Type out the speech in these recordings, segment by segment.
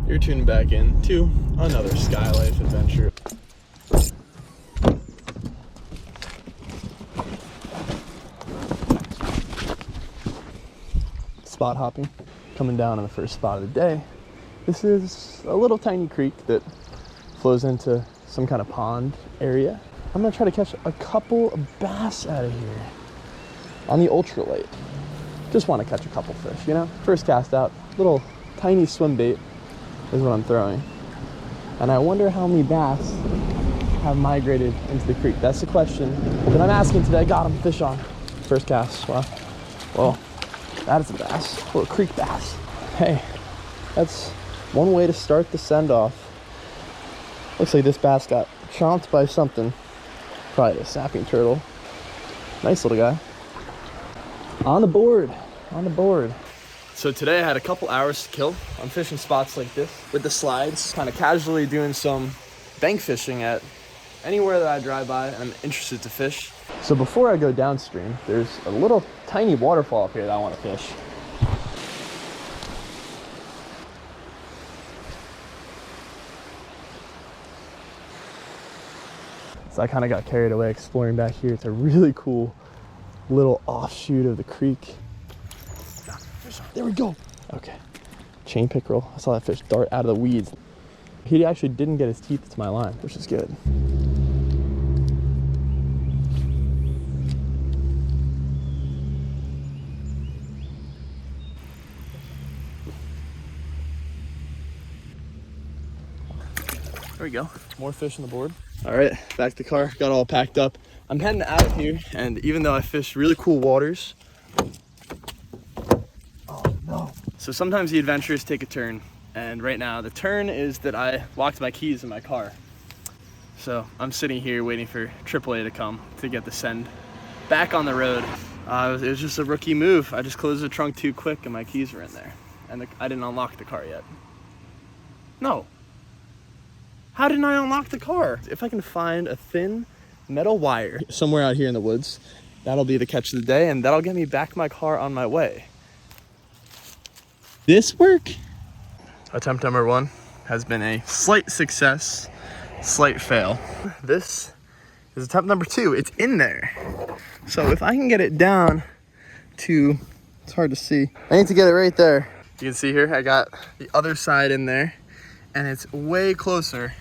You're tuning back in to another Skye life adventure. Spot hopping, coming down on the first spot of the day. This is a little tiny creek that flows into some kind of pond area. I'm gonna try to catch a couple of bass out of here on the ultralight. Just want to catch a couple fish, you know? First cast out, little tiny swim bait is what I'm throwing. And I wonder how many bass have migrated into the creek. That's the question that I'm asking today. Got him, fish on. First cast, wow. Well, that is a bass, a little creek bass. Hey, that's one way to start the send off. Looks like this bass got chomped by something. Probably a snapping turtle. Nice little guy. On the board, on the board. So today I had a couple hours to kill on fishing spots like this with the slides, kind of casually doing some bank fishing at anywhere that I drive by and I'm interested to fish. So before I go downstream, there's a little tiny waterfall up here that I want to fish. So I kind of got carried away exploring back here. It's a really cool little offshoot of the creek. There we go. Okay, chain pickerel. I saw that fish dart out of the weeds. He actually didn't get his teeth to my line, which is good. There we go. More fish on the board. All right, back to the car. Got all packed up. I'm heading out here, and even though I fish really cool waters, so sometimes the adventures take a turn, and right now the turn is that I locked my keys in my car. So I'm sitting here waiting for AAA to come to get the send back on the road. It was just a rookie move. I just closed the trunk too quick and my keys were in there, and I didn't unlock the car yet. No. How didn't I unlock the car? If I can find a thin metal wire somewhere out here in the woods, that'll be the catch of the day, and that'll get me back my car on my way. This work? Attempt number one has been a slight success, slight fail. This is attempt number two. It's in there. So if I can get it down to, it's hard to see. I need to get it right there. You can see here, I got the other side in there and it's way closer.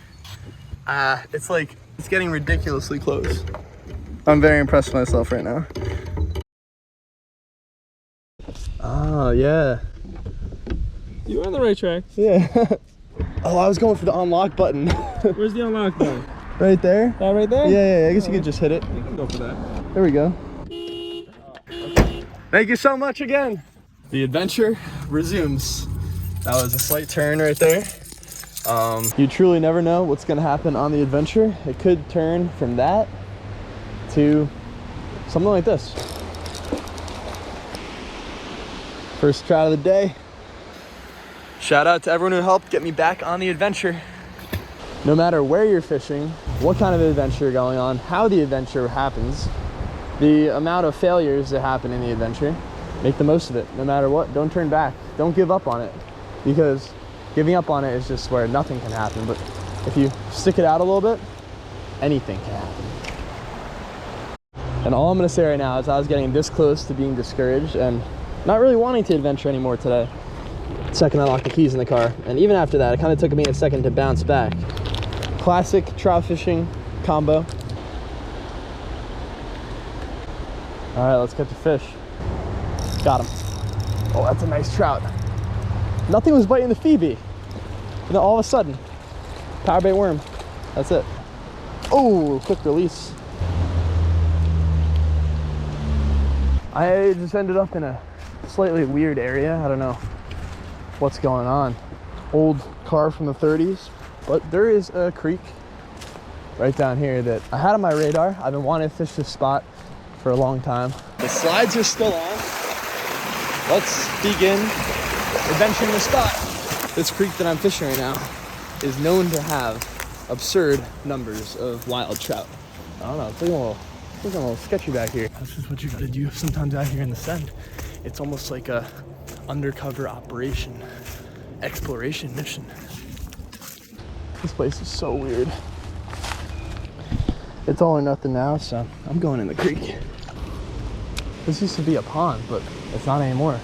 It's like, it's getting ridiculously close. I'm very impressed with myself right now. Oh, yeah. You were on the right track. Yeah. Oh, I was going for the unlock button. Where's the unlock button? Right there. That right there? Yeah, I guess you could just hit it. You can go for that. There we go. Thank you so much again. The adventure resumes. That was a slight turn right there. You truly never know what's gonna happen on the adventure. It could turn from that to something like this. First trout of the day. Shout out to everyone who helped get me back on the adventure. No matter where you're fishing, what kind of adventure you're going on, how the adventure happens, the amount of failures that happen in the adventure, make the most of it. No matter what, don't turn back. Don't give up on it, because giving up on it is just where nothing can happen. But if you stick it out a little bit, anything can happen. And all I'm gonna say right now is I was getting this close to being discouraged and not really wanting to adventure anymore today. Second I locked the keys in the car, and even after that it kind of took me a second to bounce back. Classic trout fishing combo. All right, let's get the fish. Got him. Oh, that's a nice trout. Nothing was biting the Phoebe, and then all of a sudden, power bait worm. That's it. Oh, quick release. I just ended up in a slightly weird area. I don't know what's going on. Old car from the 30s, but there is a creek right down here that I had on my radar. I've been wanting to fish this spot for a long time. The slides are still on. Let's begin adventuring the spot. This creek that I'm fishing right now is known to have absurd numbers of wild trout. I don't know, it's looking a little sketchy back here. That's just what you gotta do sometimes out here in the sand. It's almost like a undercover operation. exploration mission. This place is so weird. It's all or nothing now, so I'm going in the creek. This used to be a pond, but it's not anymore.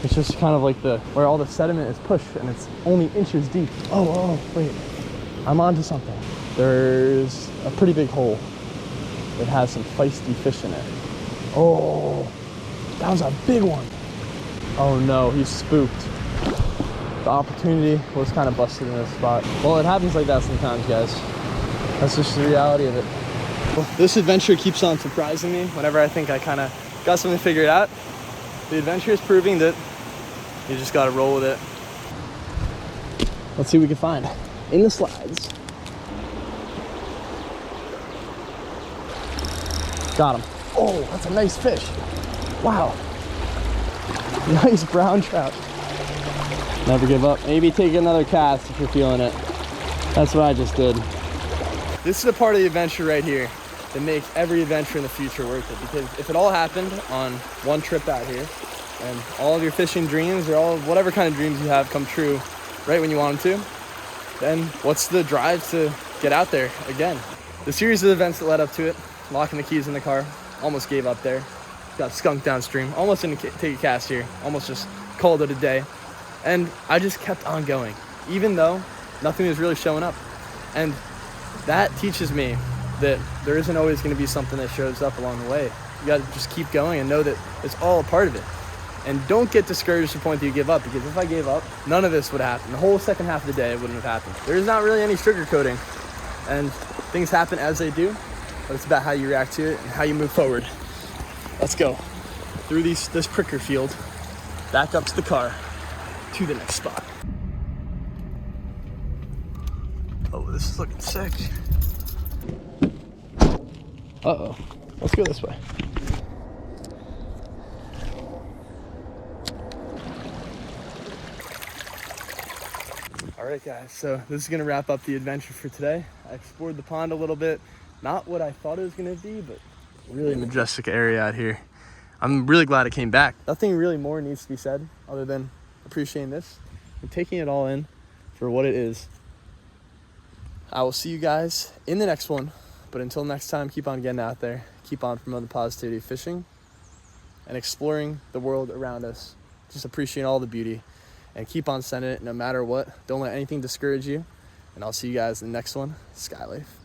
It's just kind of like where all the sediment is pushed, and it's only inches deep. Oh, wait. I'm onto something. There's a pretty big hole that has some feisty fish in it. Oh, that was a big one. Oh no, he's spooked. The opportunity was kind of busted in this spot. Well, it happens like that sometimes, guys. That's just the reality of it. Well, this adventure keeps on surprising me whenever I think I kind of got something figured out. The adventure is proving that you just gotta roll with it. Let's see what we can find in the slides. Got him. Oh, that's a nice fish. Wow. Nice brown trout. Never give up. Maybe take another cast if you're feeling it. That's what I just did. This is the part of the adventure right here that makes every adventure in the future worth it. Because if it all happened on one trip out here, and all of your fishing dreams or all whatever kind of dreams you have come true right when you want them to, then what's the drive to get out there again? The series of events that led up to it, locking the keys in the car, almost gave up there. Got skunked downstream, almost didn't take a cast here, almost just called it a day. And I just kept on going, even though nothing was really showing up. And that teaches me that there isn't always going to be something that shows up along the way. You got to just keep going and know that it's all a part of it. And don't get discouraged to the point that you give up, because if I gave up, none of this would happen. The whole second half of the day wouldn't have happened. There's not really any sugarcoating, and things happen as they do, but it's about how you react to it and how you move forward. Let's go through this pricker field, back up to the car, to the next spot. Oh, this is looking sick. Uh-oh, let's go this way. All right, guys, so this is gonna wrap up the adventure for today. I explored the pond a little bit. Not what I thought it was gonna be, but really majestic area out here. I'm really glad it came back. Nothing really more needs to be said other than appreciating this and taking it all in for what it is. I will see you guys in the next one, but until next time, keep on getting out there, keep on promoting positivity fishing and exploring the world around us. Just appreciating all the beauty and keep on sending it no matter what. Don't let anything discourage you, and I'll see you guys in the next one. Skye Life.